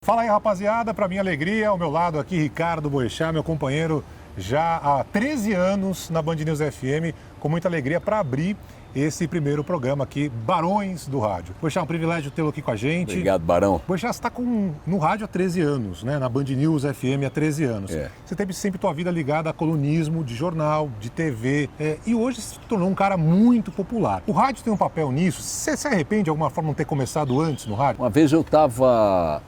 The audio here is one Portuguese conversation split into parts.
Fala aí, rapaziada, para minha alegria, ao meu lado aqui, Ricardo Boechat, meu companheiro já há 13 anos na Band News FM, com muita alegria para abrir esse primeiro programa aqui, Barões do Rádio. Boechat, é um privilégio tê-lo aqui com a gente. Obrigado, Barão. Boechat, você está no rádio há 13 anos, né? Na Band News FM há 13 anos. Você teve sempre tua vida ligada a colunismo, de jornal, de TV, e hoje se tornou um cara muito popular. O rádio tem um papel nisso? Você se arrepende de alguma forma não ter começado antes no rádio? Uma vez eu estava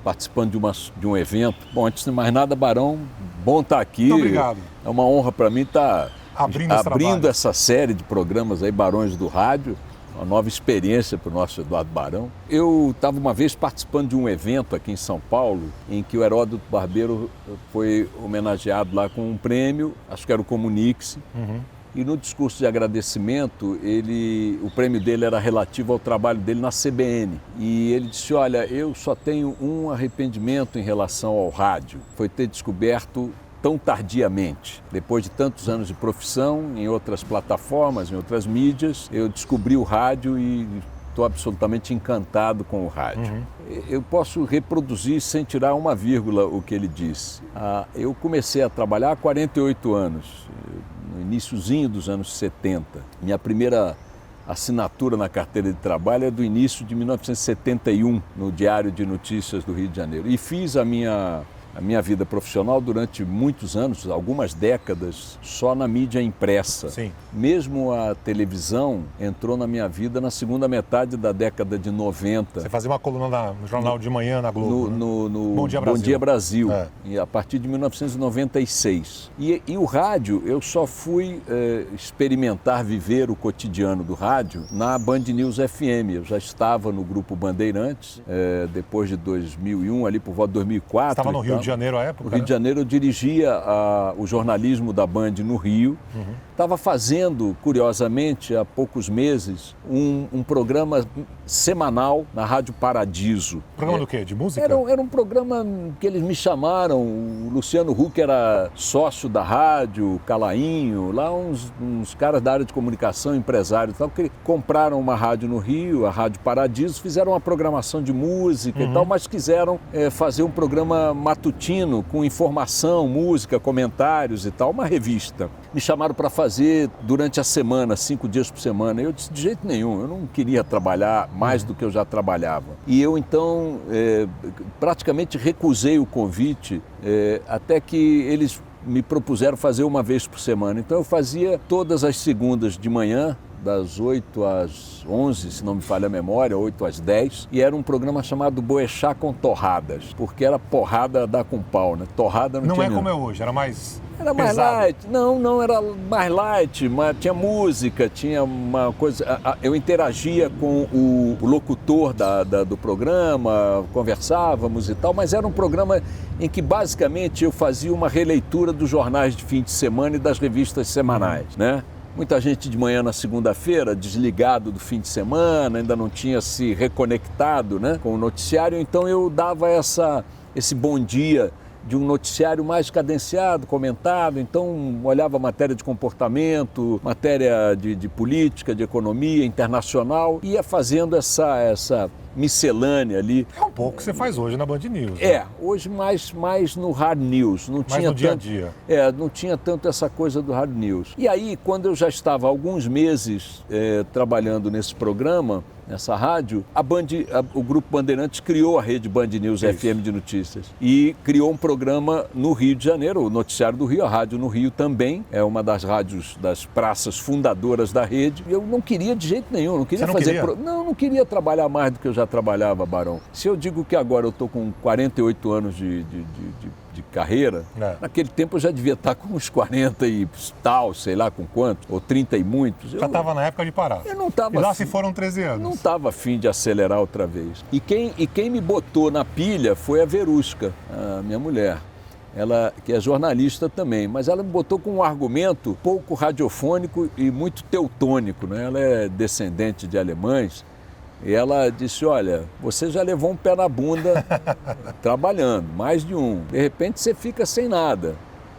participando de um evento. Bom, antes de mais nada, Barão, bom estar aqui. Muito obrigado. É uma honra para mim estar abrindo essa série de programas aí, Barões do Rádio, uma nova experiência para o nosso Eduardo Barão. Eu estava uma vez participando de um evento aqui em São Paulo, em que o Heródoto Barbeiro foi homenageado lá com um prêmio, acho que era o Comunique-se. E no discurso de agradecimento, o prêmio dele era relativo ao trabalho dele na CBN. E ele disse, olha, eu só tenho um arrependimento em relação ao rádio, foi ter descoberto tão tardiamente. Depois de tantos anos de profissão, em outras plataformas, em outras mídias, eu descobri o rádio e estou absolutamente encantado com o rádio. Eu posso reproduzir sem tirar uma vírgula o que ele disse. Eu comecei a trabalhar há 48 anos, no iniciozinho dos anos 70. Minha primeira assinatura na carteira de trabalho é do início de 1971, no Diário de Notícias do Rio de Janeiro. E fiz a minha vida profissional durante muitos anos, algumas décadas, só na mídia impressa. Sim. Mesmo a televisão entrou na minha vida na segunda metade da década de 90. Você fazia uma coluna no Jornal de Manhã, na Globo, no Bom Dia Brasil. Bom Dia Brasil, e a partir de 1996. E o rádio, eu só fui experimentar, viver o cotidiano do rádio na Band News FM. Eu já estava no Grupo Bandeirantes, depois de 2001, ali por volta de 2004. Você estava no Rio de Janeiro à época? No Rio de Janeiro eu dirigia o jornalismo da Band no Rio. Estava fazendo, curiosamente, há poucos meses, um programa semanal na Rádio Paradiso. Programa do quê? De música? Era um programa que eles me chamaram, o Luciano Huck era sócio da rádio, Calainho, lá uns caras da área de comunicação, empresários e tal, que compraram uma rádio no Rio, a Rádio Paradiso, fizeram uma programação de música e tal, mas quiseram fazer um programa matutino com informação, música, comentários e tal, uma revista. Me chamaram para fazer durante a semana, 5 dias por semana. Eu disse, de jeito nenhum, eu não queria trabalhar mais do que eu já trabalhava. E eu, então, praticamente recusei o convite, até que eles me propuseram fazer uma vez por semana. Então, eu fazia todas as segundas de manhã, das 8 às 11, se não me falha a memória, 8 às 10, e era um programa chamado Boechat com Torradas, porque era porrada a dar com pau, né? Torrada não tinha... Não é como é hoje, era mais... Era mais light, não era mais light, mas tinha música, tinha uma coisa... Eu interagia com o locutor do programa, conversávamos e tal, mas era um programa em que basicamente eu fazia uma releitura dos jornais de fim de semana e das revistas semanais, né? Muita gente de manhã na segunda-feira, desligado do fim de semana, ainda não tinha se reconectado, né, com o noticiário, então eu dava esse bom dia de um noticiário mais cadenciado, comentado, então olhava matéria de comportamento, matéria de política, de economia internacional, ia fazendo essa miscelânea ali. É um pouco o que você faz hoje na Band News. Né? Hoje mais no Hard News. Não mais tinha no dia a dia. Não tinha tanto essa coisa do Hard News. E aí, quando eu já estava há alguns meses trabalhando nesse programa, nessa rádio, o Grupo Bandeirantes criou a rede Band News FM de notícias e criou um programa no Rio de Janeiro, o Noticiário do Rio, a rádio no Rio também, é uma das rádios, das praças fundadoras da rede. Eu não queria de jeito nenhum, não queria não queria trabalhar mais do que eu já trabalhava, Barão. Se eu digo que agora eu estou com 48 anos de carreira, naquele tempo eu já devia estar com uns 40 e tal, sei lá com quanto, ou 30 e muitos. Já estava na época de parar. Eu não estava. E lá se foram 13 anos. Não estava afim de acelerar outra vez. E quem me botou na pilha foi a Verusca, a minha mulher. Ela, que é jornalista também, mas ela me botou com um argumento pouco radiofônico e muito teutônico, né? Ela é descendente de alemães. E ela disse, olha, você já levou um pé na bunda trabalhando, mais de um. De repente você fica sem nada.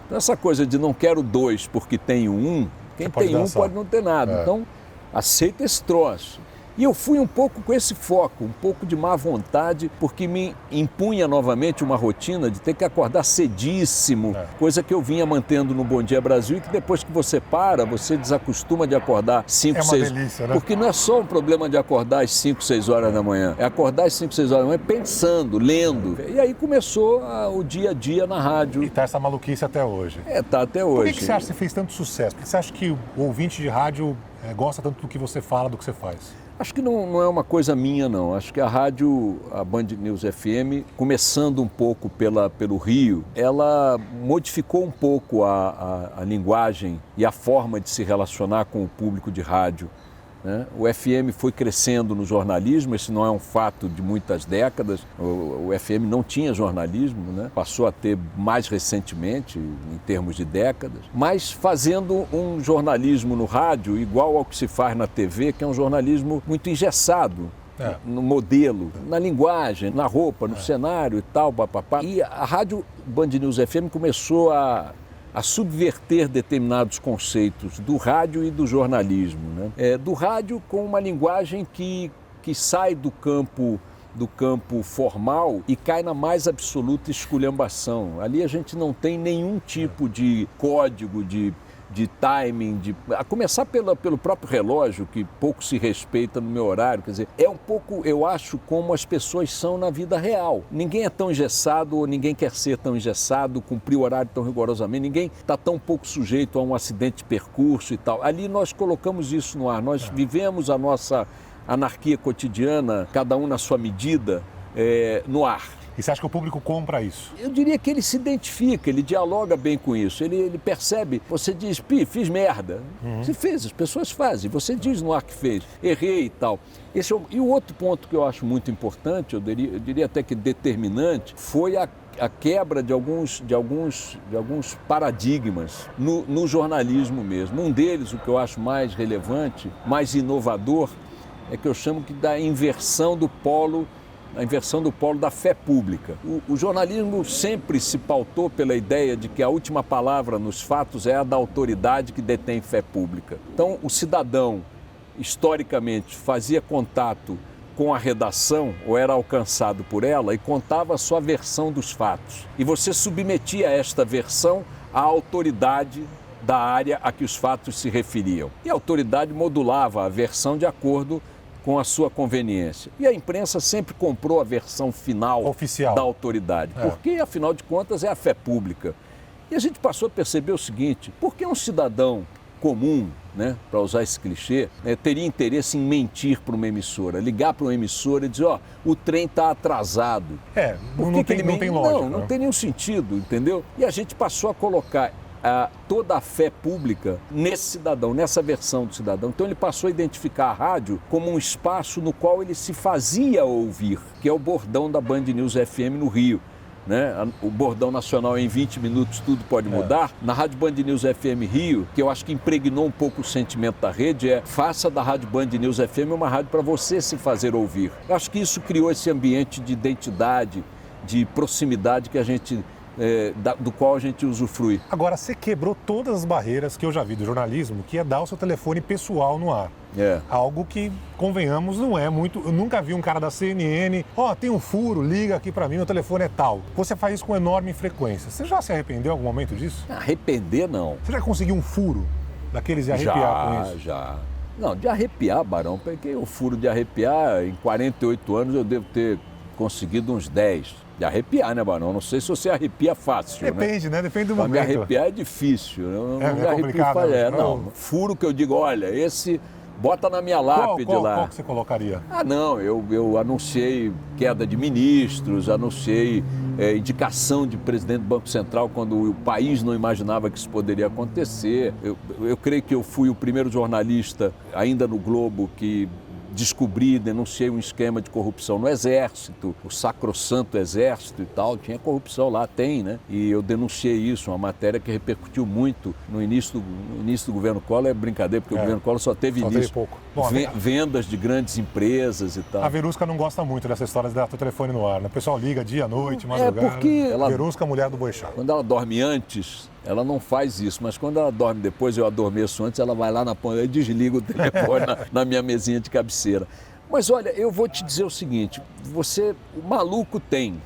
Então essa coisa de não quero dois porque tenho um, quem tem um pode não ter nada. Então aceita esse troço. E eu fui um pouco com esse foco, um pouco de má vontade, porque me impunha novamente uma rotina de ter que acordar cedíssimo, coisa que eu vinha mantendo no Bom Dia Brasil e que depois que você para, você desacostuma de acordar 5, 6... delícia, né? Porque não é só um problema de acordar às 5, 6 horas da manhã, é acordar às 5, 6 horas da manhã pensando, lendo. E aí começou o dia a dia na rádio. E tá essa maluquice até hoje. Tá até hoje. Por que você acha que você fez tanto sucesso? Por que você acha que o ouvinte de rádio gosta tanto do que você fala, do que você faz? Acho que não é uma coisa minha, não. Acho que a rádio, a Band News FM, começando um pouco pelo Rio, ela modificou um pouco a linguagem e a forma de se relacionar com o público de rádio, né? O FM foi crescendo no jornalismo, esse não é um fato de muitas décadas. O FM não tinha jornalismo, né? Passou a ter mais recentemente, em termos de décadas, mas fazendo um jornalismo no rádio igual ao que se faz na TV, que é um jornalismo muito engessado. No modelo, na linguagem, na roupa, no cenário e tal, papapá. E a rádio Band News FM começou a subverter determinados conceitos do rádio e do jornalismo, né? Do rádio com uma linguagem que sai do campo formal e cai na mais absoluta esculhambação. Ali a gente não tem nenhum tipo de código, de timing, a começar pelo próprio relógio, que pouco se respeita no meu horário. Quer dizer, é um pouco, eu acho, como as pessoas são na vida real. Ninguém é tão engessado, ou ninguém quer ser tão engessado, cumprir o horário tão rigorosamente, ninguém está tão pouco sujeito a um acidente de percurso e tal. Ali nós colocamos isso no ar, nós vivemos a nossa anarquia cotidiana, cada um na sua medida, no ar. E você acha que o público compra isso? Eu diria que ele se identifica, ele dialoga bem com isso, ele percebe, você diz, fiz merda. Você fez, as pessoas fazem, você diz no ar que fez, errei e tal. E o outro ponto que eu acho muito importante, eu diria até que determinante, foi a quebra de alguns paradigmas no jornalismo mesmo. Um deles, o que eu acho mais relevante, mais inovador, é que eu chamo da inversão do polo, a inversão do polo da fé pública. O jornalismo sempre se pautou pela ideia de que a última palavra nos fatos é a da autoridade que detém fé pública. Então, o cidadão, historicamente, fazia contato com a redação ou era alcançado por ela e contava a sua versão dos fatos. E você submetia esta versão à autoridade da área a que os fatos se referiam. E a autoridade modulava a versão de acordo com a sua conveniência. E a imprensa sempre comprou a versão final oficial da autoridade, porque, afinal de contas, é a fé pública. E a gente passou a perceber o seguinte, por que um cidadão comum, né, para usar esse clichê, teria interesse em mentir para uma emissora, ligar para uma emissora e dizer, o trem está atrasado. Não tem lógica. Não tem nenhum sentido, entendeu? E a gente passou a colocar toda a fé pública nesse cidadão, nessa versão do cidadão. Então ele passou a identificar a rádio como um espaço no qual ele se fazia ouvir, que é o bordão da Band News FM no Rio, né? O bordão nacional em 20 minutos tudo pode mudar. Na Rádio Band News FM Rio, que eu acho que impregnou um pouco o sentimento da rede, faça da Rádio Band News FM uma rádio para você se fazer ouvir. Eu acho que isso criou esse ambiente de identidade, de proximidade que a gente do qual a gente usufrui. Agora, você quebrou todas as barreiras que eu já vi do jornalismo, que é dar o seu telefone pessoal no ar. Algo que, convenhamos, não é muito... Eu nunca vi um cara da CNN, tem um furo, liga aqui pra mim, meu telefone é tal. Você faz isso com enorme frequência. Você já se arrependeu em algum momento disso? Arrepender, não. Você já conseguiu um furo daqueles de arrepiar com isso? Já. Não, de arrepiar, Barão, porque o furo de arrepiar, em 48 anos eu devo ter conseguido uns 10. De arrepiar, né, Barão? Não sei se você arrepia fácil, Depende, né? Depende do momento. Pra me arrepiar é difícil. Eu não me complicado. Não. Furo que eu digo, olha, esse... Bota na minha lápide lá. Qual que você colocaria? Não, eu anunciei queda de ministros, anunciei indicação de presidente do Banco Central quando o país não imaginava que isso poderia acontecer. Eu creio que eu fui o primeiro jornalista, ainda no Globo, que denunciei um esquema de corrupção no Exército, o sacrossanto Exército e tal, tinha corrupção lá, tem, né? E eu denunciei isso, uma matéria que repercutiu muito no início do governo Collor, é brincadeira, porque o governo Collor só teve pouco. Bom, vendas de grandes empresas e tal. A Verusca não gosta muito dessa história de dar teu telefone no ar, né? O pessoal liga dia, noite, madrugada. Porque Verusca, mulher do Boechat. Quando ela dorme antes, Ela não faz isso, mas quando ela dorme depois, eu adormeço antes, ela vai lá na ponta e desliga o telefone na minha mesinha de cabeceira. Mas olha, eu vou te dizer o seguinte, o maluco tem,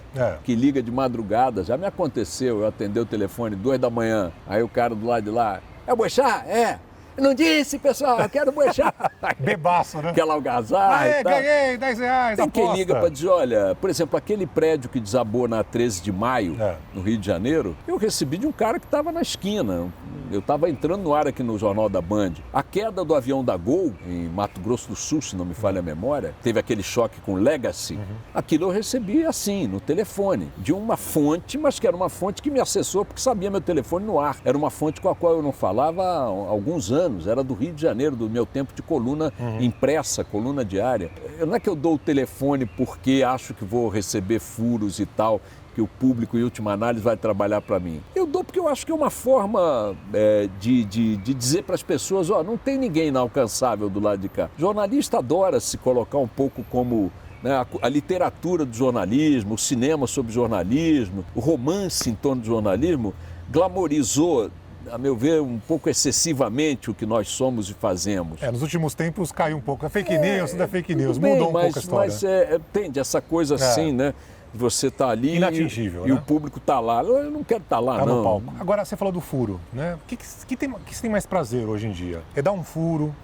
que liga de madrugada, já me aconteceu, eu atender o telefone 2 da manhã, aí o cara do lado de lá, é o Boechat? É. Não disse, pessoal, eu quero Boechat. Bebaço, né? Aquela algazarra e tal. Ganhei R$10, Tem quem liga para dizer, olha, por exemplo, aquele prédio que desabou na 13 de maio, no Rio de Janeiro, eu recebi de um cara que estava na esquina. Eu estava entrando no ar aqui no Jornal da Band. A queda do avião da Gol, em Mato Grosso do Sul, se não me falha a memória, teve aquele choque com Legacy. Aquilo eu recebi assim, no telefone, de uma fonte, mas que era uma fonte que me acessou porque sabia meu telefone no ar. Era uma fonte com a qual eu não falava há alguns anos. Era do Rio de Janeiro, do meu tempo de coluna impressa, coluna diária. Não é que eu dou o telefone porque acho que vou receber furos e tal, que o público, em última análise, vai trabalhar para mim. Eu dou porque eu acho que é uma forma de dizer para as pessoas, não tem ninguém inalcançável do lado de cá. O jornalista adora se colocar um pouco como... a literatura do jornalismo, o cinema sobre jornalismo, o romance em torno do jornalismo, glamorizou, a meu ver, um pouco excessivamente o que nós somos e fazemos. Nos últimos tempos caiu um pouco. É fake news, tudo é fake news. Mudou um pouco a história. Mas tende essa coisa assim, né? Você tá ali inatingível, e o público tá lá. Eu não quero estar lá, não. No palco. Agora, você falou do furo, né? O que você tem mais prazer hoje em dia? É dar um furo,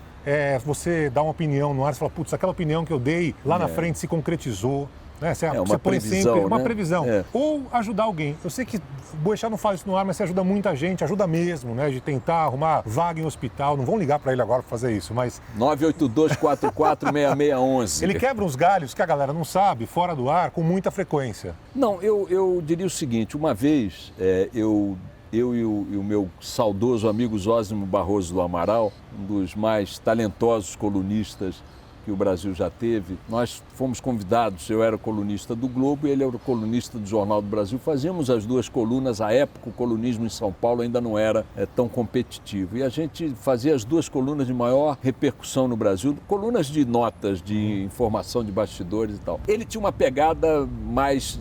você dar uma opinião no ar, você fala, putz, aquela opinião que eu dei lá na frente se concretizou. Você uma põe previsão, sempre uma né? previsão. Ou ajudar alguém. Eu sei que o Boechat não fala isso no ar, mas você ajuda muita gente, ajuda mesmo, né? De tentar arrumar vaga em hospital. Não vão ligar para ele agora para fazer isso, mas... 982446611. Ele quebra uns galhos que a galera não sabe, fora do ar, com muita frequência. Não, eu diria o seguinte, uma vez eu e o meu saudoso amigo Zósimo Barroso do Amaral, um dos mais talentosos colunistas que o Brasil já teve, nós fomos convidados, eu era colunista do Globo e ele era colunista do Jornal do Brasil, fazíamos as duas colunas, à época o colunismo em São Paulo ainda não era tão competitivo, e a gente fazia as duas colunas de maior repercussão no Brasil, colunas de notas, de informação de bastidores e tal. Ele tinha uma pegada mais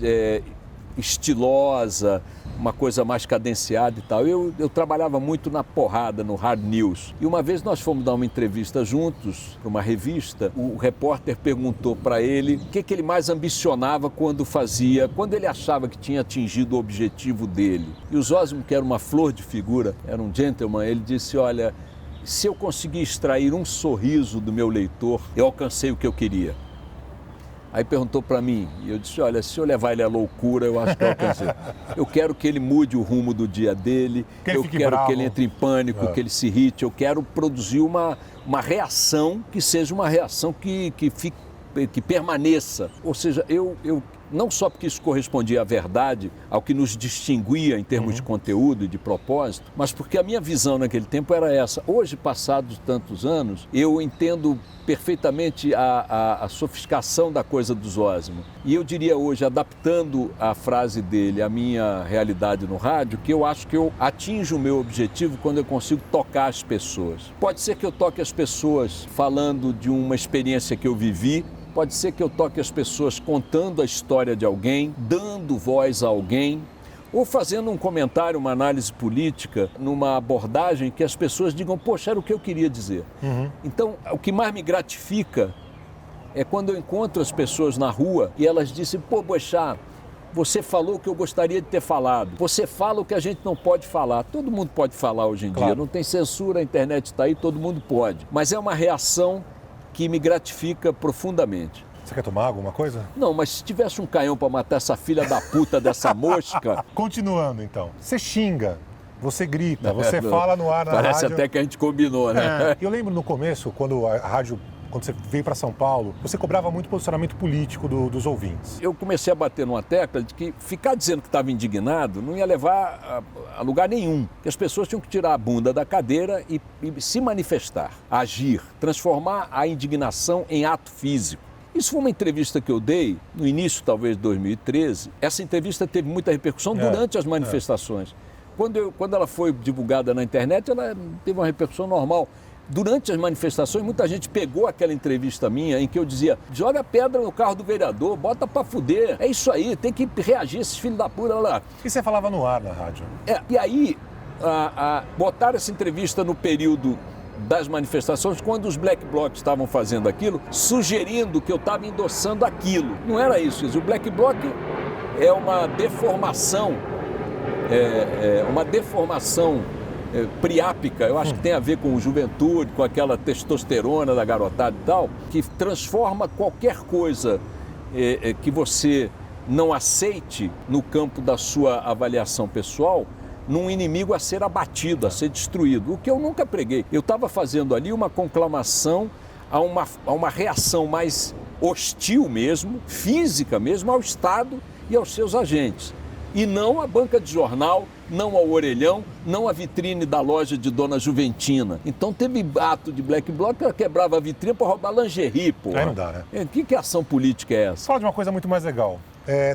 estilosa, uma coisa mais cadenciada e tal. Eu trabalhava muito na porrada, no hard news. E uma vez nós fomos dar uma entrevista juntos para uma revista, o repórter perguntou para ele o que ele mais ambicionava quando ele achava que tinha atingido o objetivo dele. E o Zósimo, que era uma flor de figura, era um gentleman, ele disse, olha, se eu conseguir extrair um sorriso do meu leitor, eu alcancei o que eu queria. Aí perguntou para mim, e eu disse, olha, se eu levar ele à loucura, eu acho que eu alcancei. Eu quero que ele mude o rumo do dia dele, eu quero que ele entre em pânico, que ele se irrite, eu quero produzir uma reação que seja uma reação que permaneça. Ou seja, eu não só porque isso correspondia à verdade, ao que nos distinguia em termos de conteúdo e de propósito, mas porque a minha visão naquele tempo era essa. Hoje, passados tantos anos, eu entendo perfeitamente a sofisticação da coisa do Zósimo. E eu diria hoje, adaptando a frase dele à minha realidade no rádio, que eu acho que eu atinjo o meu objetivo quando eu consigo tocar as pessoas. Pode ser que eu toque as pessoas falando de uma experiência que eu vivi, pode ser que eu toque as pessoas contando a história de alguém, dando voz a alguém, ou fazendo um comentário, uma análise política, numa abordagem que as pessoas digam, poxa, era o que eu queria dizer. Então, o que mais me gratifica é quando eu encontro as pessoas na rua e elas dizem, pô, Boechat, você falou o que eu gostaria de ter falado. Você fala o que a gente não pode falar. Todo mundo pode falar hoje em dia, não tem censura, a internet está aí, todo mundo pode. Mas é uma reação que me gratifica profundamente. Você quer tomar alguma coisa? Não, mas se tivesse um canhão para matar essa filha da puta dessa mosca... Continuando, então. Você xinga, você grita, você fala no ar na rádio... Parece até que a gente combinou, né? Eu lembro no começo, quando você veio para São Paulo, você cobrava muito posicionamento político dos ouvintes. Eu comecei a bater numa tecla de que ficar dizendo que estava indignado não ia levar a lugar nenhum. Que as pessoas tinham que tirar a bunda da cadeira e se manifestar, agir, transformar a indignação em ato físico. Isso foi uma entrevista que eu dei no início, talvez, de 2013. Essa entrevista teve muita repercussão durante as manifestações. Quando ela foi divulgada na internet, ela teve uma repercussão normal. Durante as manifestações, muita gente pegou aquela entrevista minha em que eu dizia, joga pedra no carro do vereador, bota pra fuder. É isso aí, tem que reagir esses filhos da puta lá. E você falava no ar na rádio? E aí, botaram essa entrevista no período das manifestações, quando os Black Blocs estavam fazendo aquilo, sugerindo que eu estava endossando aquilo. Não era isso. O Black Bloc é uma deformação, priápica, eu acho que tem a ver com juventude, com aquela testosterona da garotada e tal, que transforma qualquer coisa que você não aceite no campo da sua avaliação pessoal num inimigo a ser abatido, a ser destruído. O que eu nunca preguei. Eu estava fazendo ali uma conclamação a uma reação mais hostil mesmo, física mesmo, ao Estado e aos seus agentes. E não a banca de jornal, não ao orelhão, não a vitrine da loja de Dona Juventina. Então teve ato de Black Bloc que quebrava a vitrine para roubar lingerie, pô. Aí não dá, né? Que ação política é essa? Fala de uma coisa muito mais legal.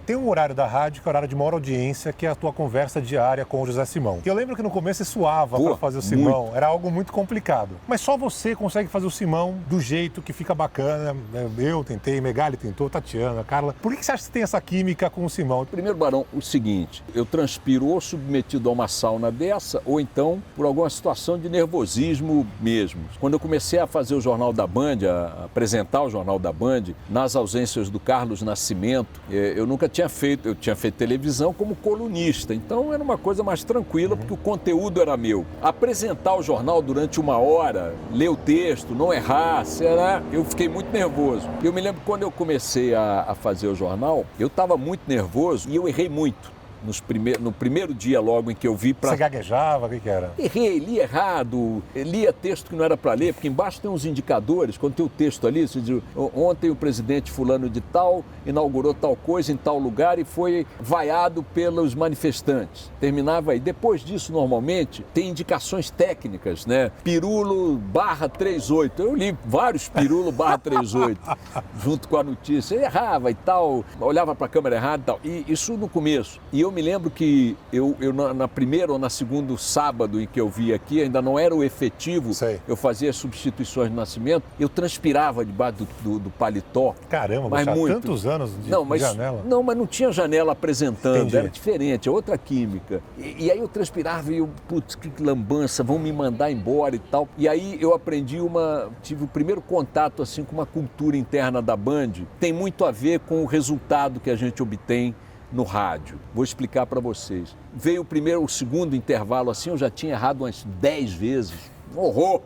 Tem um horário da rádio, que é o horário de maior audiência, que é a tua conversa diária com o José Simão. Que eu lembro que no começo você suava para fazer o Simão, muito. Era algo muito complicado. Mas só você consegue fazer o Simão do jeito que fica bacana. Eu tentei, Megali tentou, Tatiana, Carla. Por que você acha que você tem essa química com o Simão? Primeiro, Barão, o seguinte, eu transpiro ou submetido a uma sauna dessa, ou então por alguma situação de nervosismo mesmo. Quando eu comecei a fazer o Jornal da Band, a apresentar o Jornal da Band, nas ausências do Carlos Nascimento, eu nunca tinha feito, eu tinha feito televisão como colunista, então era uma coisa mais tranquila, porque o conteúdo era meu. Apresentar o jornal durante uma hora, ler o texto, não errar, eu fiquei muito nervoso. Eu me lembro que quando eu comecei a fazer o jornal, eu estava muito nervoso e eu errei muito. No primeiro dia logo em que eu vi para... Você gaguejava? O que era? Errei, li errado, lia texto que não era para ler, porque embaixo tem uns indicadores, quando tem o texto ali, você diz, ontem o presidente fulano de tal inaugurou tal coisa em tal lugar e foi vaiado pelos manifestantes. Terminava aí. Depois disso, normalmente, tem indicações técnicas, né? Pirulo /38. Eu li vários Pirulo /38 junto com a notícia. Eu errava e tal, olhava para a câmera errada e tal. E isso no começo. E eu me lembro que eu na primeira ou na segundo sábado em que eu vi aqui, ainda não era o efetivo, eu fazia substituições de Nascimento, eu transpirava debaixo do paletó. Caramba, mas muito. Tantos anos de janela. Não, mas não tinha janela apresentando, Entendi. Era diferente, é outra química. E aí eu transpirava e eu, putz, que lambança, vão me mandar embora e tal. E aí eu tive o primeiro contato assim com uma cultura interna da Band, tem muito a ver com o resultado que a gente obtém no rádio. Vou explicar para vocês. Veio o segundo intervalo assim, eu já tinha errado umas 10 vezes. Horror.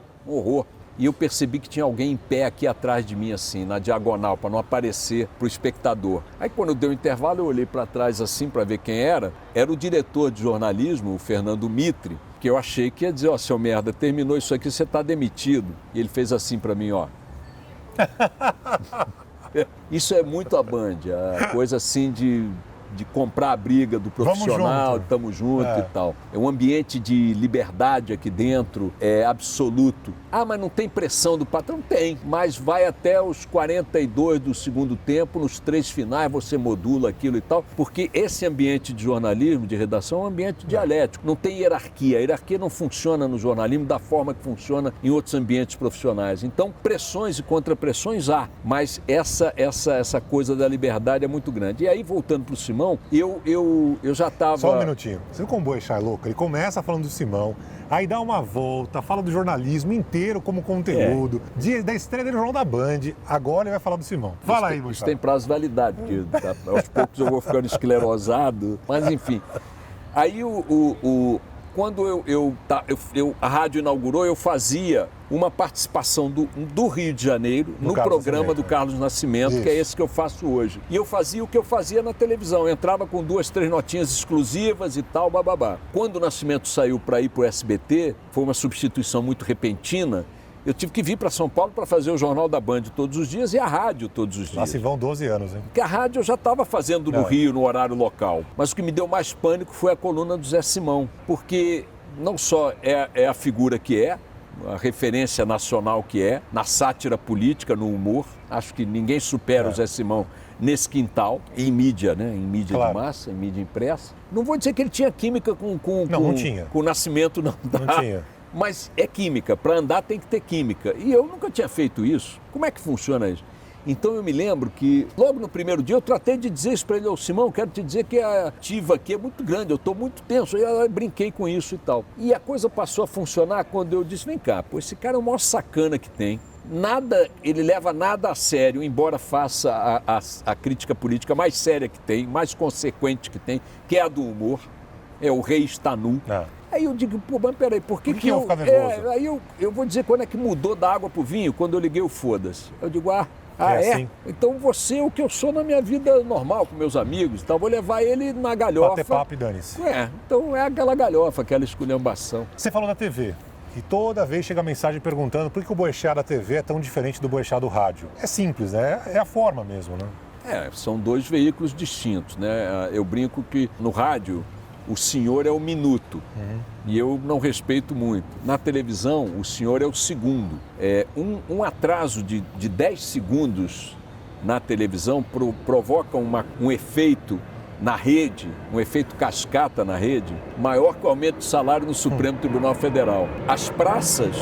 E eu percebi que tinha alguém em pé aqui atrás de mim, assim, na diagonal, para não aparecer para o espectador. Aí quando eu dei o intervalo, eu olhei para trás assim para ver quem era. Era o diretor de jornalismo, o Fernando Mitre, que eu achei que ia dizer, ó, seu merda, terminou isso aqui, você está demitido. E ele fez assim para mim, ó. Isso é muito a Band, a coisa assim de comprar a briga do profissional, estamos juntos e tal. É um ambiente de liberdade aqui dentro, é absoluto. Ah, mas não tem pressão do patrão? Tem, mas vai até os 42 do segundo tempo, nos 3 finais você modula aquilo e tal, porque esse ambiente de jornalismo, de redação, é um ambiente dialético, não tem hierarquia. A hierarquia não funciona no jornalismo da forma que funciona em outros ambientes profissionais. Então, pressões e contrapressões há, mas essa coisa da liberdade é muito grande. E aí, voltando para o Simão, eu já estava... Só um minutinho. Você como o Boechat é louco, ele começa falando do Simão, aí dá uma volta, fala do jornalismo inteiro como conteúdo, da estreia dele no Jornal da Band, agora ele vai falar do Simão. Fala aí, Boechat. Isso tem prazo de validade, porque aos poucos eu vou ficando esclerosado, mas enfim. Aí quando a rádio inaugurou, eu fazia uma participação do Rio de Janeiro no programa do Carlos Nascimento, que é esse que eu faço hoje. E eu fazia o que eu fazia na televisão, eu entrava com 2, 3 notinhas exclusivas e tal, bababá. Quando o Nascimento saiu para ir para o SBT, foi uma substituição muito repentina, eu tive que vir para São Paulo para fazer o Jornal da Band todos os dias e a rádio todos os dias. Lá se vão 12 anos, hein? Porque a rádio eu já estava fazendo no Rio, no horário local. Mas o que me deu mais pânico foi a coluna do Zé Simão, porque não só é a figura que é, a referência nacional que é, na sátira política, no humor. Acho que ninguém supera o Zé Simão nesse quintal, em mídia, né? Em mídia de massa, em mídia impressa. Não vou dizer que ele tinha química com o Nascimento, não. Não tinha. Mas é química, para andar tem que ter química. E eu nunca tinha feito isso. Como é que funciona isso? Então eu me lembro que logo no primeiro dia eu tratei de dizer isso para ele, Simão, quero te dizer que a ativa aqui é muito grande, eu estou muito tenso. E eu brinquei com isso e tal. E a coisa passou a funcionar quando eu disse, vem cá, pô, esse cara é o maior sacana que tem. Nada, ele leva nada a sério, embora faça a crítica política mais séria que tem, mais consequente que tem, que é a do humor. É o rei está nu. Aí eu digo, pô, mas peraí, por que eu vou ficar nervoso? Aí eu vou dizer quando é que mudou da água pro vinho, quando eu liguei o foda-se. Eu digo, é? Assim. Então você é o que eu sou na minha vida normal, com meus amigos. Então vou levar ele na galhofa. Bater papo e dane-se. Então é aquela galhofa, aquela esculhambação. Você falou da TV. E toda vez chega mensagem perguntando por que o Boechat da TV é tão diferente do Boechat do rádio. É simples, né? É a forma mesmo, né? São dois veículos distintos, né? Eu brinco que no rádio o senhor é o minuto e eu não respeito muito. Na televisão o senhor é o segundo. Um atraso de 10 segundos na televisão provoca um efeito na rede, um efeito cascata na rede, maior que o aumento de salário no Supremo Tribunal Federal. As praças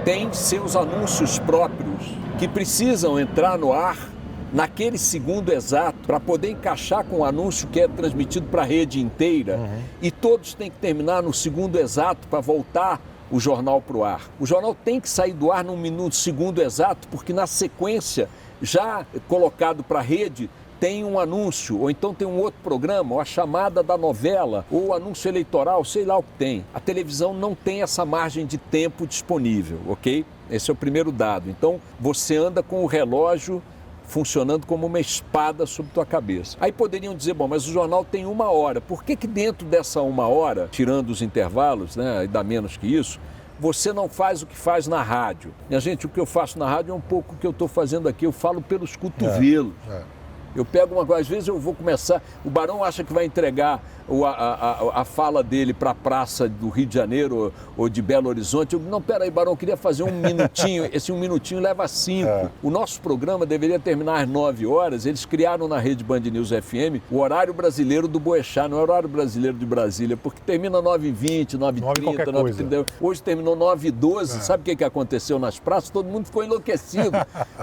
têm seus anúncios próprios que precisam entrar no ar naquele segundo exato para poder encaixar com o anúncio que é transmitido para a rede inteira e todos têm que terminar no segundo exato para voltar o jornal para o ar. O jornal tem que sair do ar num segundo exato porque na sequência já colocado para a rede tem um anúncio, ou então tem um outro programa, ou a chamada da novela, ou o anúncio eleitoral, sei lá o que tem. A televisão não tem essa margem de tempo disponível, ok? Esse é o primeiro dado. Então, você anda com o relógio funcionando como uma espada sobre tua cabeça. Aí poderiam dizer, bom, mas o jornal tem 1 hora. Por que dentro dessa 1 hora, tirando os intervalos, né, e dá menos que isso, você não faz o que faz na rádio? Minha gente, o que eu faço na rádio é um pouco o que eu estou fazendo aqui. Eu falo pelos cotovelos. Eu pego às vezes eu vou começar, o Barão acha que vai entregar a fala dele para a praça do Rio de Janeiro ou de Belo Horizonte. Eu digo, não, peraí, Barão, eu queria fazer 1 minutinho, esse 1 minutinho leva 5. O nosso programa deveria terminar às 9 horas, eles criaram na rede Band News FM o horário brasileiro do Boechat, não é o horário brasileiro de Brasília, porque termina 9h20, 9h30, 9h30. Hoje terminou 9h12, sabe o que aconteceu nas praças? Todo mundo ficou enlouquecido,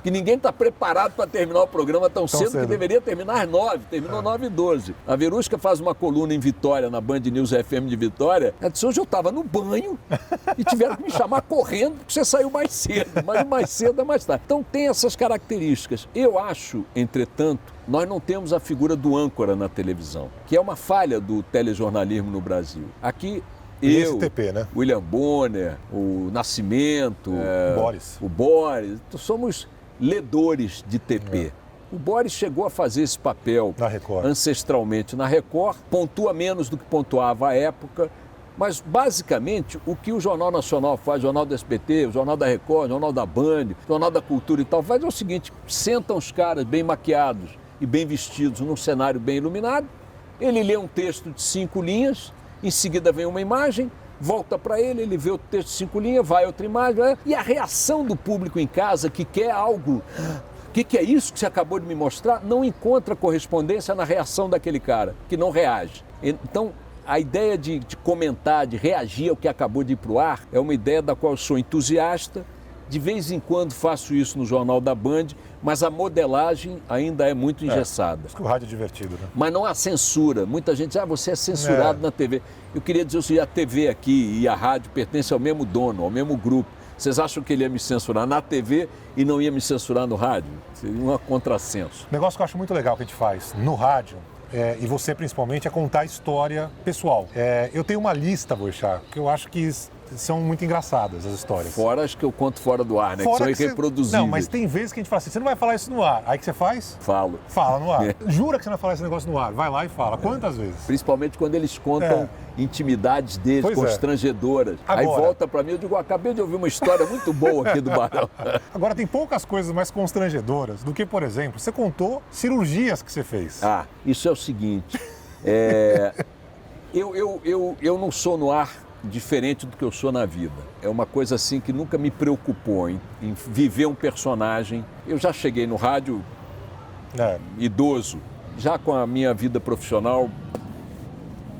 que ninguém está preparado para terminar o programa tão cedo que deveria terminar às 9, terminou 9h12. A Verusca faz uma coluna em Vitória, na Band News FM de Vitória. Ela disse, hoje eu estava no banho e tiveram que me chamar correndo porque você saiu mais cedo, mas mais cedo é mais tarde. Então tem essas características. Eu acho, entretanto, nós não temos a figura do âncora na televisão, que é uma falha do telejornalismo no Brasil. Aqui eu, TP, né? William Bonner, o Nascimento, o Boris, somos ledores de TP. O Boris chegou a fazer esse papel ancestralmente na Record, pontua menos do que pontuava à época, mas basicamente o que o Jornal Nacional faz, o Jornal do SBT, o Jornal da Record, o Jornal da Band, o Jornal da Cultura e tal, faz é o seguinte, sentam os caras bem maquiados e bem vestidos num cenário bem iluminado, ele lê um texto de 5 linhas, em seguida vem uma imagem, volta para ele vê o texto de 5 linhas, vai outra imagem, e a reação do público em casa que quer algo... O que é isso que você acabou de me mostrar? Não encontra correspondência na reação daquele cara, que não reage. Então, a ideia de comentar, de reagir ao que acabou de ir para o ar, é uma ideia da qual eu sou entusiasta. De vez em quando faço isso no Jornal da Band, mas a modelagem ainda é muito engessada. Acho que o rádio é divertido, né? Mas não há censura. Muita gente diz, você é censurado na TV. Eu queria dizer o seguinte, a TV aqui e a rádio pertencem ao mesmo dono, ao mesmo grupo. Vocês acham que ele ia me censurar na TV e não ia me censurar no rádio? Seria um contrassenso. O negócio que eu acho muito legal que a gente faz no rádio, e você principalmente, é contar a história pessoal. Eu tenho uma lista, Boechat, que eu acho que são muito engraçadas as histórias. Fora as que eu conto fora do ar, né? Que são irreproduzíveis. Não, mas tem vezes que a gente fala assim, você não vai falar isso no ar. Aí que você faz? Falo. Fala no ar. Jura que você não vai falar esse negócio no ar. Vai lá e fala. Quantas vezes? Principalmente quando eles contam intimidades deles, constrangedoras. Agora, aí volta pra mim, eu digo, acabei de ouvir uma história muito boa aqui do Barão. Agora, tem poucas coisas mais constrangedoras do que, por exemplo, você contou cirurgias que você fez. Isso é o seguinte. Eu não sou no ar diferente do que eu sou na vida. É uma coisa assim que nunca me preocupou em viver um personagem. Eu já cheguei no rádio idoso, já com a minha vida profissional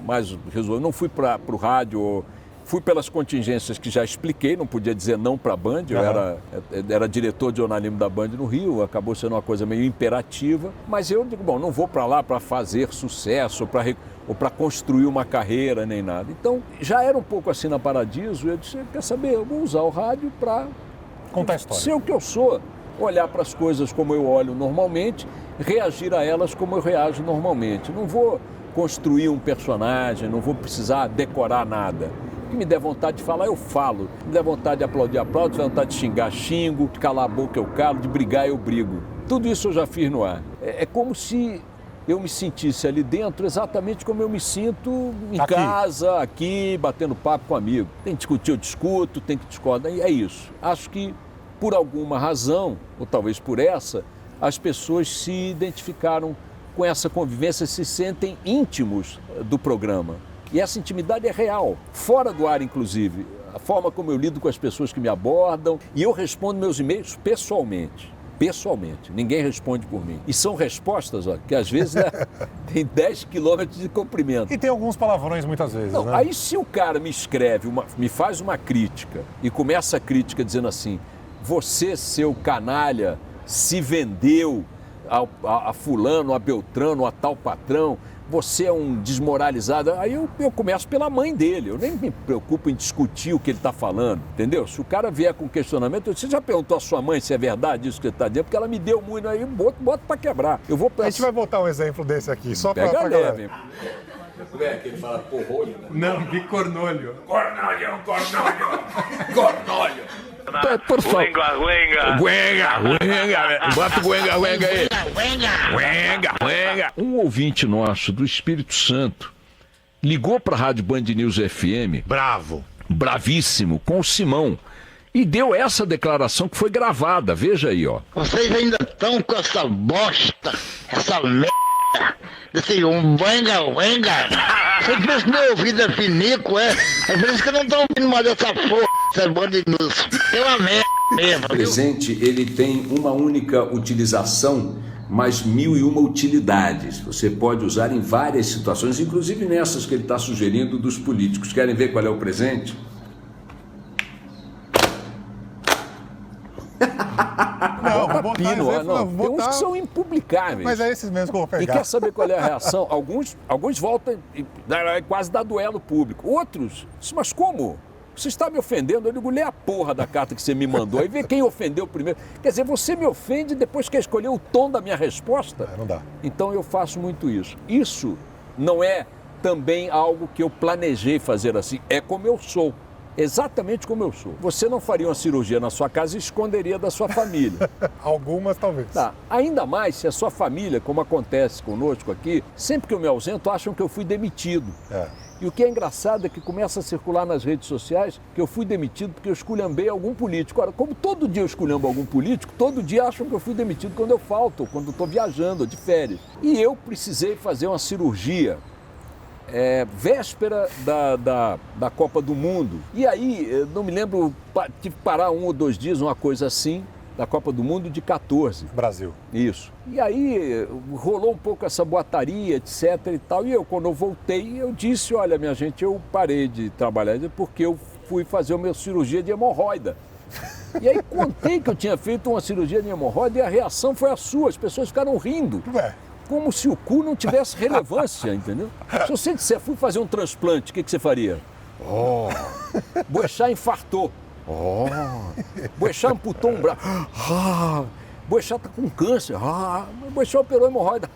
mais resolvida. Não fui para o rádio Fui pelas contingências que já expliquei, não podia dizer não para a Band, eu era diretor de jornalismo da Band no Rio, acabou sendo uma coisa meio imperativa, mas eu digo, bom, não vou para lá para fazer sucesso ou para construir uma carreira nem nada. Então, já era um pouco assim na Paradiso, eu disse, quer saber, eu vou usar o rádio para contar a história. Ser o que eu sou, olhar para as coisas como eu olho normalmente, reagir a elas como eu reajo normalmente. Não vou construir um personagem, não vou precisar decorar nada. O que me der vontade de falar, eu falo. Me der vontade de aplaudir, aplaudo. Se der vontade de xingar, xingo. De calar a boca, eu calo. De brigar, eu brigo. Tudo isso eu já fiz no ar. É como se eu me sentisse ali dentro exatamente como eu me sinto em casa, aqui, batendo papo com amigo. Tem que discutir, eu discuto. Tem que discordar. E é isso. Acho que, por alguma razão, ou talvez por essa, as pessoas se identificaram com essa convivência, se sentem íntimos do programa. E essa intimidade é real, fora do ar, inclusive. A forma como eu lido com as pessoas que me abordam. E eu respondo meus e-mails pessoalmente. Pessoalmente. Ninguém responde por mim. E são respostas, ó, que às vezes tem 10 quilômetros de comprimento. E tem alguns palavrões muitas vezes, não, né? Aí se o cara me escreve, me faz uma crítica e começa a crítica dizendo assim, você, seu canalha, se vendeu a fulano, a Beltrano, a tal patrão, você é um desmoralizado. Aí eu começo pela mãe dele, eu nem me preocupo em discutir o que ele está falando, entendeu? Se o cara vier com questionamento, você já perguntou à sua mãe se é verdade isso que ele está dizendo, porque ela me deu muito aí, bota para quebrar. A gente vai botar um exemplo desse aqui, só para galera. Como é que ele fala porrolho? Né? Não, bicornolho. Cornolho. Por favor. Guenga. Bota o guenga aí. Um ouvinte nosso do Espírito Santo ligou para a Rádio Band News FM. Bravíssimo, com o Simão. E deu essa declaração que foi gravada. Veja aí, ó. Vocês ainda estão com essa bosta, essa merda, desse venga. Vocês pensam que meu ouvido é finico, é? É por isso que eu não estou ouvindo mais dessa porra, essa Band News. É uma merda mesmo. O presente, ele tem uma única utilização, mas 1001 utilidades. Você pode usar em várias situações, inclusive nessas que ele está sugerindo dos políticos. Querem ver qual é o presente? Não, vou botar tem uns que são impublicáveis. Mas é esses mesmo que eu vou pegar. E quer saber qual é a reação? Alguns voltam e quase dá duelo público. Outros, mas como? Você está me ofendendo? Eu digo, lê a porra da carta que você me mandou e vê quem ofendeu primeiro. Quer dizer, você me ofende e depois quer escolher o tom da minha resposta? Não dá. Então eu faço muito isso. Isso não é também algo que eu planejei fazer assim. É como eu sou. Exatamente como eu sou. Você não faria uma cirurgia na sua casa e esconderia da sua família. Algumas, talvez. Tá. Ainda mais se a sua família, como acontece conosco aqui, sempre que eu me ausento, acham que eu fui demitido. E o que é engraçado é que começa a circular nas redes sociais que eu fui demitido porque eu esculhambei algum político. Ora, como todo dia eu esculhambo algum político, todo dia acham que eu fui demitido quando eu falto, ou quando eu estou viajando, ou de férias. E eu precisei fazer uma cirurgia véspera da Copa do Mundo. E aí, não me lembro, tive que parar 1 ou 2 dias, uma coisa assim, da Copa do Mundo de 14. Brasil. Isso. E aí, rolou um pouco essa boataria, etc e tal. E eu, quando eu voltei, eu disse, olha, minha gente, eu parei de trabalhar porque eu fui fazer uma cirurgia de hemorroida. E aí, contei que eu tinha feito uma cirurgia de hemorroida e a reação foi a sua. As pessoas ficaram rindo. Como se o cu não tivesse relevância, entendeu? Se você disser, fui fazer um transplante, o que você faria? Boechat infartou. Boechat amputou um braço. Boechat está com câncer. Boechat operou hemorroida.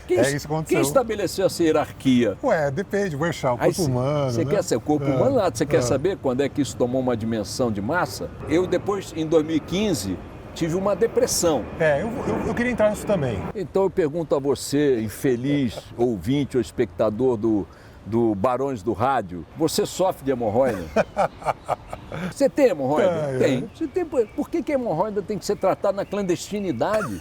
Isso que aconteceu. Quem estabeleceu essa hierarquia? Depende, Boechat, o corpo humano. Você quer ser o corpo humano? Nada. Você quer saber quando é que isso tomou uma dimensão de massa? Eu depois, em 2015... tive uma depressão. Eu queria entrar nisso também. Então eu pergunto a você, infeliz ouvinte ou espectador do Barões do Rádio, você sofre de hemorroida? Você tem hemorroida? Tem. Você tem. Por que a hemorroida tem que ser tratada na clandestinidade?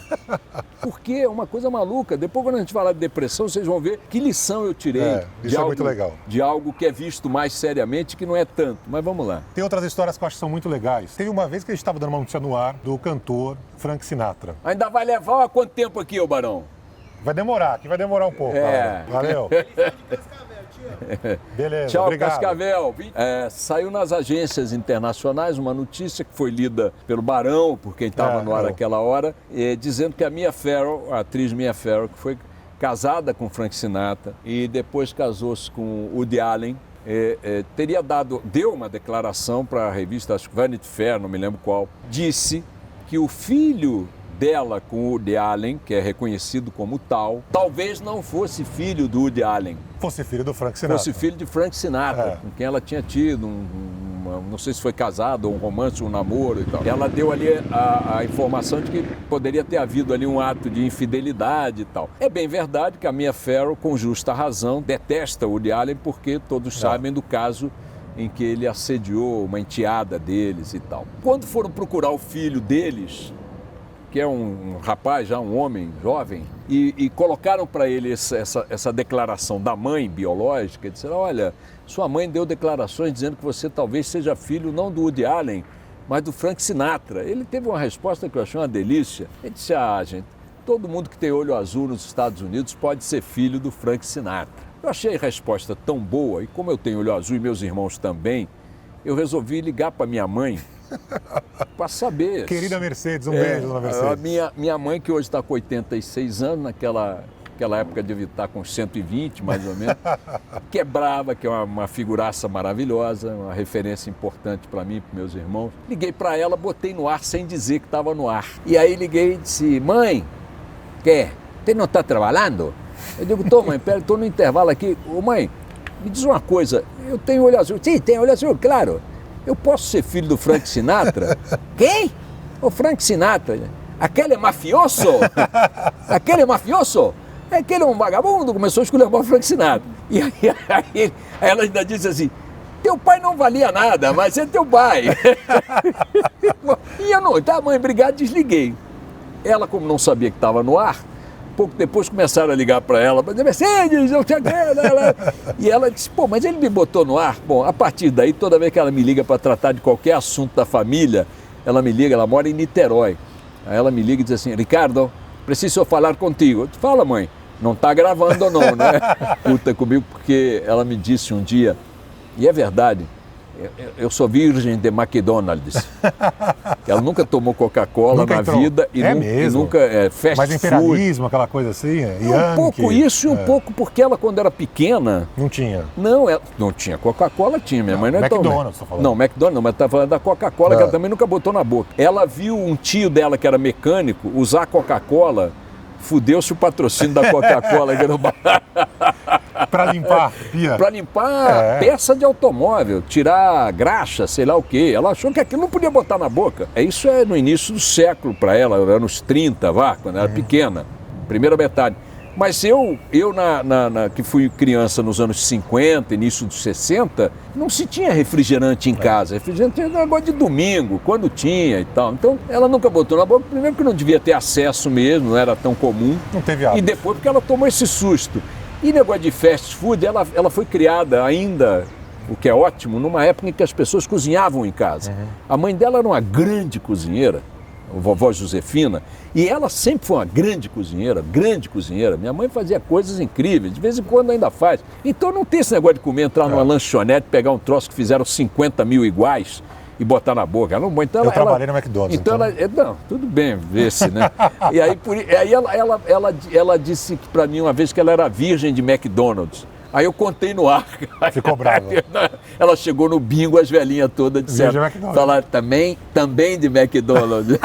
Porque é uma coisa maluca. Depois, quando a gente falar de depressão, vocês vão ver que lição eu tirei muito legal. De algo que é visto mais seriamente, que não é tanto. Mas vamos lá. Tem outras histórias que eu acho que são muito legais. Teve uma vez que a gente estava dando uma notícia no ar do cantor Frank Sinatra. Ainda vai levar quanto tempo aqui, ô Barão? Vai demorar um pouco. Valeu. Beleza, Tchau, obrigado. Cascavel. Saiu nas agências internacionais uma notícia que foi lida pelo Barão, por quem estava no ar naquela hora, dizendo que a Mia Farrow, a atriz Mia Farrow, que foi casada com Frank Sinatra e depois casou-se com Woody Allen, deu uma declaração para a revista, acho que Vanity Fair, não me lembro qual, disse que o filho dela com o Woody Allen, que é reconhecido como tal, talvez não fosse filho do Woody Allen. Fosse filho do Frank Sinatra. Fosse filho de Frank Sinatra, com quem ela tinha tido não sei se foi casado, um romance, um namoro e tal. Ela deu ali a informação de que poderia ter havido ali um ato de infidelidade e tal. É bem verdade que a Mia Farrow, com justa razão, detesta o Woody Allen porque todos sabem do caso em que ele assediou uma enteada deles e tal. Quando foram procurar o filho deles, que é um rapaz, já um homem jovem, e colocaram para ele essa declaração da mãe biológica, disseram, olha, sua mãe deu declarações dizendo que você talvez seja filho não do Woody Allen, mas do Frank Sinatra. Ele teve uma resposta que eu achei uma delícia. Ele disse, gente, todo mundo que tem olho azul nos Estados Unidos pode ser filho do Frank Sinatra. Eu achei a resposta tão boa, e como eu tenho olho azul e meus irmãos também, eu resolvi ligar para minha mãe para saber. Querida Mercedes, um beijo, dona Mercedes. A minha mãe, que hoje está com 86 anos, naquela época devia estar com 120, mais ou menos, que é brava, que é uma figuraça maravilhosa, uma referência importante para mim e para meus irmãos. Liguei para ela, botei no ar sem dizer que estava no ar. E aí liguei e disse, mãe, você não está trabalhando? Eu digo, mãe, pera, estou no intervalo aqui. Ô mãe, me diz uma coisa, eu tenho olho azul. Sim, tem olho azul, claro. Eu posso ser filho do Frank Sinatra? Quem? O Frank Sinatra. Aquele é mafioso? Aquele é mafioso? Aquele é um vagabundo. Começou a esculhambar o Frank Sinatra. E aí ela ainda disse assim, teu pai não valia nada, mas é teu pai. E eu não, tá mãe, obrigado, desliguei. Ela, como não sabia que estava no ar, pouco depois começaram a ligar para ela, para dizer, Mercedes, eu te quero. E ela disse, mas ele me botou no ar. Bom, a partir daí, toda vez que ela me liga para tratar de qualquer assunto da família, ela me liga, ela mora em Niterói. Aí ela me liga e diz assim, Ricardo, preciso falar contigo. Eu disse, fala, mãe, não está gravando não, né? Puta comigo, porque ela me disse um dia, e é verdade, eu sou virgem de McDonald's. Ela nunca tomou Coca-Cola na vida e nunca fast Mas imperialismo, food. Aquela coisa assim, um pouco isso e um pouco porque ela, quando era pequena... Não tinha. Não tinha. Coca-Cola tinha, minha mãe não é McDonald's, tô falando. Não, McDonald's não, mas tá falando da Coca-Cola, que ela também nunca botou na boca. Ela viu um tio dela, que era mecânico, usar Coca-Cola, fudeu-se o patrocínio da Coca-Cola. Para limpar pia. Para limpar peça de automóvel, tirar graxa, sei lá o quê. Ela achou que aquilo não podia botar na boca. Isso é no início do século para ela, anos 30, quando era pequena, primeira metade. Mas eu que fui criança nos anos 50, início dos 60, não se tinha refrigerante em casa. Refrigerante era um negócio de domingo, quando tinha e tal. Então, ela nunca botou na boca, primeiro que não devia ter acesso mesmo, não era tão comum. Não teve hábito. E depois porque ela tomou esse susto. E negócio de fast food, ela foi criada ainda, o que é ótimo, numa época em que as pessoas cozinhavam em casa. A mãe dela era uma grande cozinheira, a vovó Josefina, e ela sempre foi uma grande cozinheira. Minha mãe fazia coisas incríveis, de vez em quando ainda faz. Então não tem esse negócio de comer, entrar numa lanchonete, pegar um troço que fizeram 50 mil iguais e botar na boca. Não, então eu trabalhei no McDonald's. Então não, tudo bem, vê-se, né? E aí, ela disse para mim uma vez que ela era virgem de McDonald's. Aí eu contei no ar. Ficou brava. Ela chegou no bingo, as velhinhas todas disseram, falaram também de McDonald's.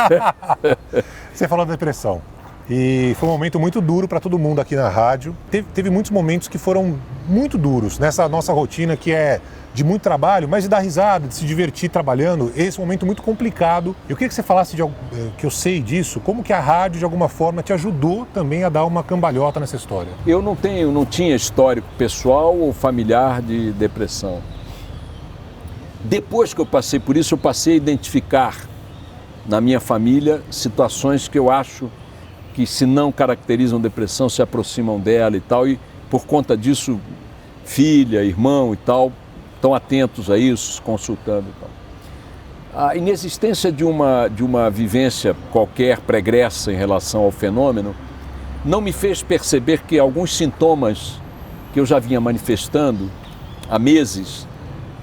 Você falou da depressão. E foi um momento muito duro para todo mundo aqui na rádio. Teve muitos momentos que foram muito duros nessa nossa rotina que é de muito trabalho, mas de dar risada, de se divertir trabalhando. Esse é um momento muito complicado. Eu queria que você falasse, que eu sei disso, como que a rádio de alguma forma te ajudou também a dar uma cambalhota nessa história. Eu não tinha histórico pessoal ou familiar de depressão. Depois que eu passei por isso, eu passei a identificar na minha família situações que eu acho que, se não caracterizam depressão, se aproximam dela e tal, e por conta disso, filha, irmão e tal, estão atentos a isso, consultando e tal. A inexistência de uma vivência qualquer pregressa em relação ao fenômeno não me fez perceber que alguns sintomas que eu já vinha manifestando há meses,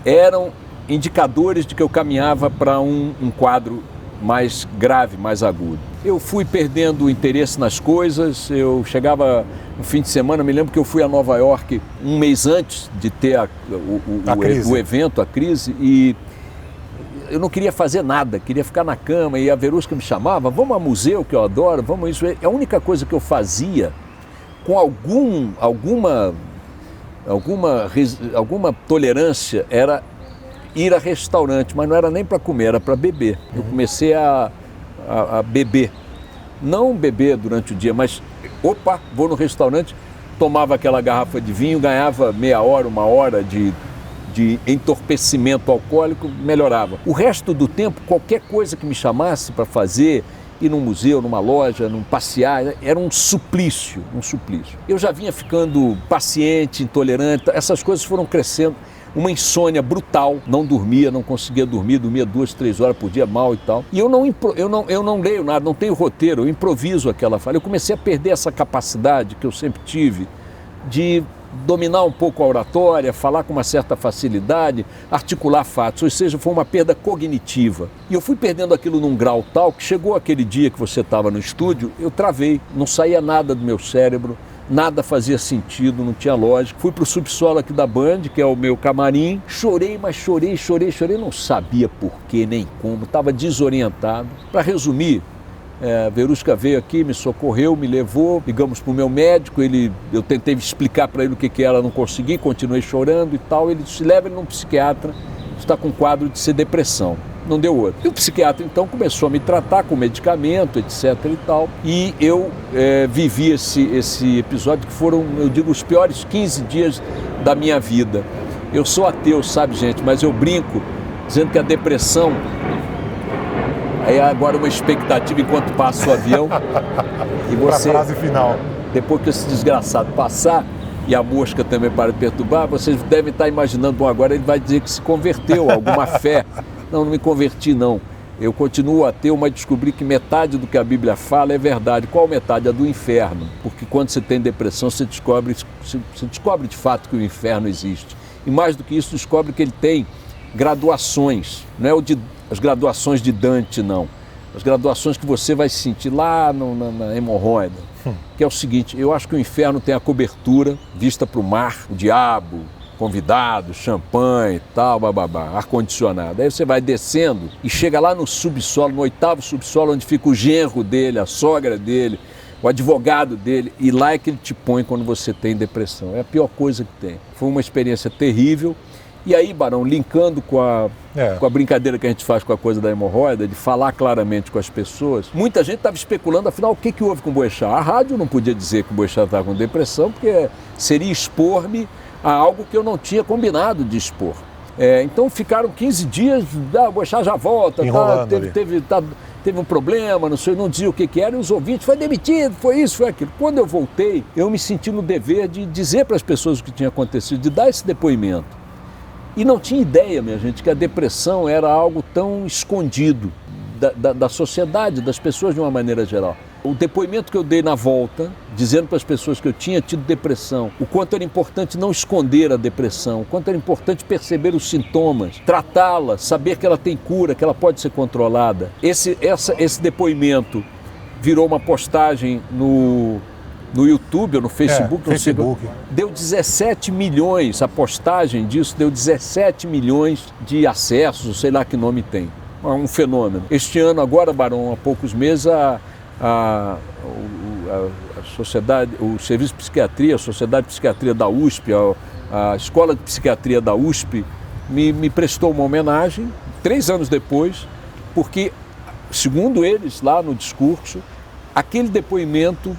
eram indicadores de que eu caminhava para um quadro mais grave, mais agudo. Eu fui perdendo o interesse nas coisas, eu chegava no fim de semana, me lembro que eu fui a Nova York um mês antes de ter o evento, a crise, e eu não queria fazer nada, queria ficar na cama, e a Verusca me chamava, vamos a museu, que eu adoro, vamos isso. A única coisa que eu fazia com alguma tolerância era ir a restaurante, mas não era nem para comer, era para beber. Eu comecei a beber, não beber durante o dia, mas vou no restaurante, tomava aquela garrafa de vinho, ganhava meia hora, uma hora de entorpecimento alcoólico, melhorava. O resto do tempo, qualquer coisa que me chamasse para fazer, ir num museu, numa loja, passear, era um suplício, Eu já vinha ficando paciente, intolerante, essas coisas foram crescendo. Uma insônia brutal, não dormia, não conseguia dormir, dormia 2, 3 horas por dia mal e tal. E eu não leio nada, não tenho roteiro, eu improviso aquela fala. Eu comecei a perder essa capacidade que eu sempre tive de dominar um pouco a oratória, falar com uma certa facilidade, articular fatos, ou seja, foi uma perda cognitiva. E eu fui perdendo aquilo num grau tal que chegou aquele dia que você estava no estúdio, eu travei, não saía nada do meu cérebro, nada fazia sentido, não tinha lógica. Fui para o subsolo aqui da Band, que é o meu camarim, chorei, mas chorei, não sabia por quê nem como, estava desorientado. Para resumir, a Verusca veio aqui, me socorreu, me levou, ligamos para o meu médico, eu tentei explicar para ele o que era, não consegui, continuei chorando e tal, ele disse, leva ele num psiquiatra, está com quadro de ser depressão. Não deu outro. E o psiquiatra então começou a me tratar com medicamento, etc e tal, e eu vivi esse episódio que foram, eu digo, os piores 15 dias da minha vida. Eu sou ateu, sabe, gente, mas eu brinco dizendo que a depressão é agora uma expectativa enquanto passa o avião e você, pra frase final. Depois que esse desgraçado passar e a mosca também para de perturbar, vocês devem estar imaginando, bom, agora ele vai dizer que se converteu, alguma fé. Não me converti, não. Eu continuo ateu, mas descobri que metade do que a Bíblia fala é verdade. Qual metade? A do inferno. Porque quando você tem depressão, você descobre de fato que o inferno existe. E mais do que isso, descobre que ele tem graduações. Não é as graduações de Dante, não. As graduações que você vai sentir lá na hemorroida. Que é o seguinte, eu acho que o inferno tem a cobertura vista para o mar, o diabo, convidado, champanhe e tal, bababá, ar-condicionado. Aí você vai descendo e chega lá no subsolo, no 8º subsolo, onde fica o genro dele, a sogra dele, o advogado dele, e lá é que ele te põe quando você tem depressão. É a pior coisa que tem. Foi uma experiência terrível. E aí, Barão, linkando com a brincadeira que a gente faz com a coisa da hemorroida, de falar claramente com as pessoas, muita gente estava especulando, afinal, o que houve com o Boechat? A rádio não podia dizer que o Boechat estava com depressão, porque seria expor-me a algo que eu não tinha combinado de expor. Então ficaram 15 dias, o Boechat já volta, teve um problema, não dizia o que era, e os ouvintes, foi demitido, foi isso, foi aquilo. Quando eu voltei, eu me senti no dever de dizer para as pessoas o que tinha acontecido, de dar esse depoimento. E não tinha ideia, minha gente, que a depressão era algo tão escondido da sociedade, das pessoas de uma maneira geral. O depoimento que eu dei na volta, dizendo para as pessoas que eu tinha tido depressão, o quanto era importante não esconder a depressão, o quanto era importante perceber os sintomas, tratá-la, saber que ela tem cura, que ela pode ser controlada. Esse depoimento virou uma postagem no YouTube ou no Facebook, deu 17 milhões, a postagem disso deu 17 milhões de acessos, sei lá que nome tem, um fenômeno. Este ano, agora, Barão, há poucos meses, a sociedade, o Serviço de Psiquiatria, a Sociedade de Psiquiatria da USP, a Escola de Psiquiatria da USP, me prestou uma homenagem, 3 anos depois, porque, segundo eles, lá no discurso, aquele depoimento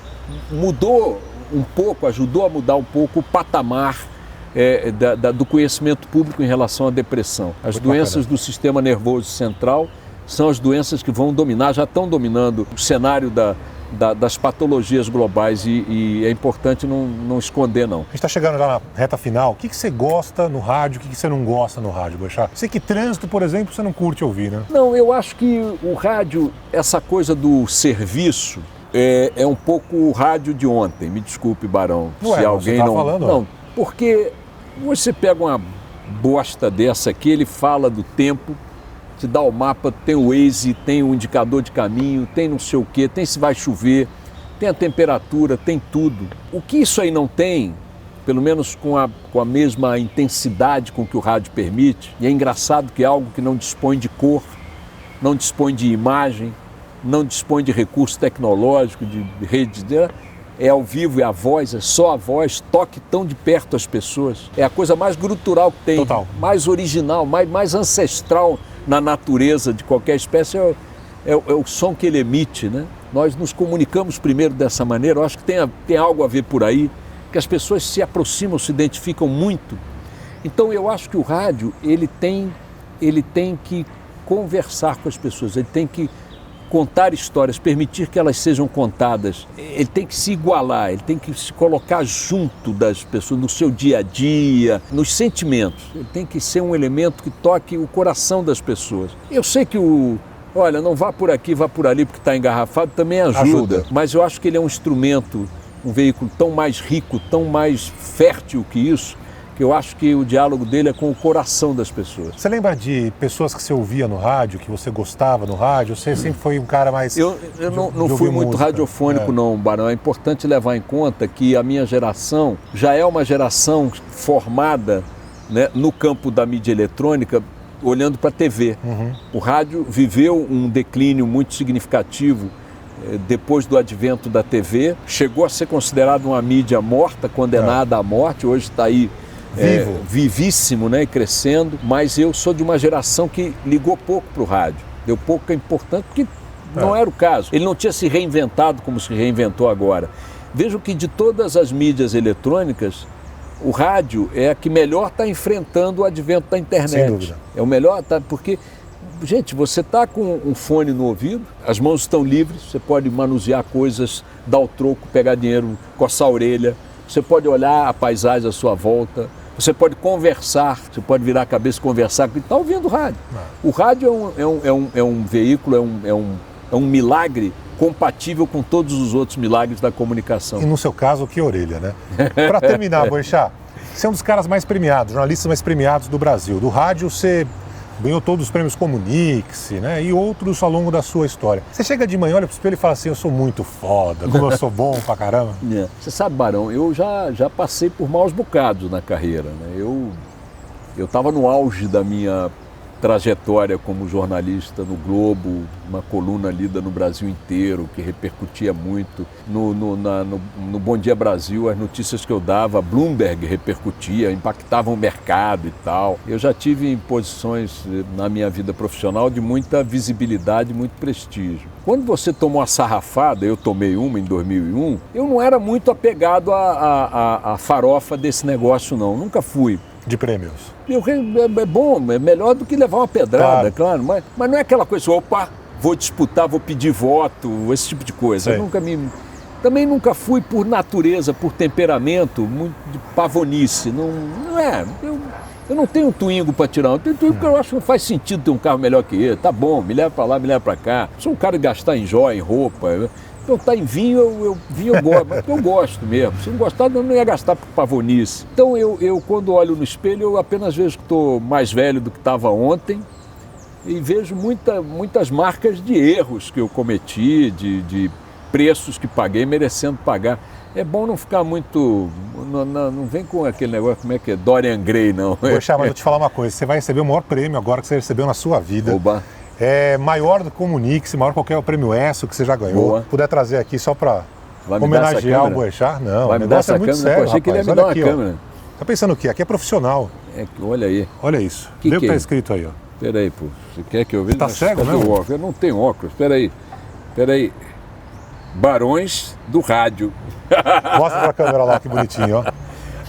mudou um pouco, ajudou a mudar um pouco o patamar do conhecimento público em relação à depressão. As doenças do sistema nervoso central são as doenças que vão dominar, já estão dominando o cenário das patologias globais e é importante não esconder, não. A gente está chegando já na reta final. O que você gosta no rádio, o que você não gosta no rádio, Boechat? Sei que trânsito, por exemplo, você não curte ouvir, né? Não, eu acho que o rádio, essa coisa do serviço, é um pouco o rádio de ontem. Me desculpe, Barão, se alguém não... Falando, não, Porque você pega uma bosta dessa aqui, ele fala do tempo, te dá o mapa, tem o Waze, tem o indicador de caminho, tem não sei o quê, tem se vai chover, tem a temperatura, tem tudo. O que isso aí não tem, pelo menos com a mesma intensidade com que o rádio permite, e é engraçado que é algo que não dispõe de cor, não dispõe de imagem, não dispõe de recurso tecnológico, de rede, é ao vivo, é a voz, é só a voz, toque tão de perto as pessoas. É a coisa mais gutural que tem, Total. Mais original, mais ancestral na natureza de qualquer espécie, é o som que ele emite, né? Nós nos comunicamos primeiro dessa maneira, eu acho que tem algo a ver por aí, que as pessoas se aproximam, se identificam muito. Então eu acho que o rádio, ele tem que conversar com as pessoas, ele tem que contar histórias, permitir que elas sejam contadas. Ele tem que se igualar, ele tem que se colocar junto das pessoas, no seu dia a dia, nos sentimentos. Ele tem que ser um elemento que toque o coração das pessoas. Eu sei que olha, não vá por aqui, vá por ali porque está engarrafado, também ajuda. Mas eu acho que ele é um instrumento, um veículo tão mais rico, tão mais fértil que isso, que eu acho que o diálogo dele é com o coração das pessoas. Você lembra de pessoas que você ouvia no rádio, que você gostava no rádio? Você sempre foi um cara mais... Eu não fui muito radiofônico não, Barão. É importante levar em conta que a minha geração já é uma geração formada, né, no campo da mídia eletrônica, olhando para a TV. Uhum. O rádio viveu um declínio muito significativo depois do advento da TV. Chegou a ser considerado uma mídia morta, condenada à morte. Hoje está aí vivíssimo, né, e crescendo, mas eu sou de uma geração que ligou pouco para o rádio, deu pouca importância, porque não era o caso. Ele não tinha se reinventado como se reinventou agora. Vejo que de todas as mídias eletrônicas, o rádio é a que melhor está enfrentando o advento da internet. Sem dúvida. É o melhor, porque, gente, você está com um fone no ouvido, as mãos estão livres, você pode manusear coisas, dar o troco, pegar dinheiro, coçar a orelha, você pode olhar a paisagem à sua volta, você pode conversar, você pode virar a cabeça e conversar, porque está ouvindo rádio. O rádio é um veículo, é um milagre compatível com todos os outros milagres da comunicação. E no seu caso, que orelha, né? Para terminar, Boechat, você é um dos caras mais premiados, jornalistas mais premiados do Brasil. Do rádio, você ganhou todos os prêmios Comunique-se, né? E outros ao longo da sua história. Você chega de manhã, olha pro espelho e fala assim, eu sou muito foda, como eu sou bom pra caramba. Você sabe, Barão, eu já passei por maus bocados na carreira, né? Eu estava no auge da minha trajetória como jornalista no Globo, uma coluna lida no Brasil inteiro, que repercutia muito. No Bom Dia Brasil, as notícias que eu dava, Bloomberg repercutia, impactavam o mercado e tal. Eu já tive em posições na minha vida profissional de muita visibilidade, muito prestígio. Quando você tomou a sarrafada, eu tomei uma em 2001, eu não era muito apegado à farofa desse negócio, não. Nunca fui. De prêmios. É bom, é melhor do que levar uma pedrada, claro. Mas não é aquela coisa, opa, vou disputar, vou pedir voto, esse tipo de coisa. Eu também nunca fui por natureza, por temperamento, muito de pavonice. Não é. Eu não tenho um twingo para tirar. Eu tenho um twingo porque eu acho que não faz sentido ter um carro melhor que ele. Tá bom, me leva para lá, me leva para cá. Sou um cara de gastar em joia, em roupa. Então tá em vinho, vinho eu gosto, mas eu gosto mesmo. Se não gostar, eu não ia gastar por pavonice. Então eu quando olho no espelho, eu apenas vejo que estou mais velho do que estava ontem e vejo muitas marcas de erros que eu cometi, de preços que paguei, merecendo pagar. É bom não ficar muito... Não vem com aquele negócio, como é que é? Dorian Gray, não. Poxa, mas vou te falar uma coisa, você vai receber o maior prêmio agora que você recebeu na sua vida. Oba. É maior do que Comunique-se, maior qualquer prêmio ESSO que você já ganhou. Boa. Puder trazer aqui só para homenagear o Boechat? Não, vai me dar essa é muito câmera? sério, Eu achei que ele ia me rapaz. dar uma Olha aqui, câmera. Tá pensando o quê? Aqui é profissional. Olha aí. Olha isso. Que Vê o que é tá isso? escrito aí, ó. Peraí, pô. Você quer que eu veja? Tá cego mesmo? Eu não tenho óculos. Peraí. Barões do Rádio. Mostra pra câmera lá, que bonitinho, ó.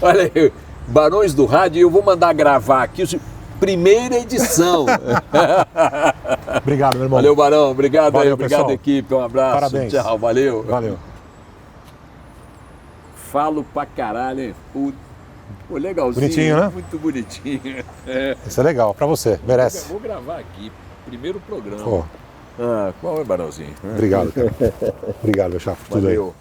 Olha aí. Barões do Rádio. E eu vou mandar gravar aqui. Primeira edição. Obrigado, meu irmão. Valeu, Barão. Obrigado. Valeu, obrigado, pessoal. equipe. Um abraço. Parabéns. Tchau. Valeu. Valeu. Falo pra caralho, hein? Pô, legalzinho. Bonitinho, né? Muito bonitinho. Isso é legal, pra você. Merece. Vou gravar aqui. Primeiro programa. Pô. Qual é, Barãozinho? Obrigado, cara. Obrigado, meu chapa, por tudo aí. Valeu.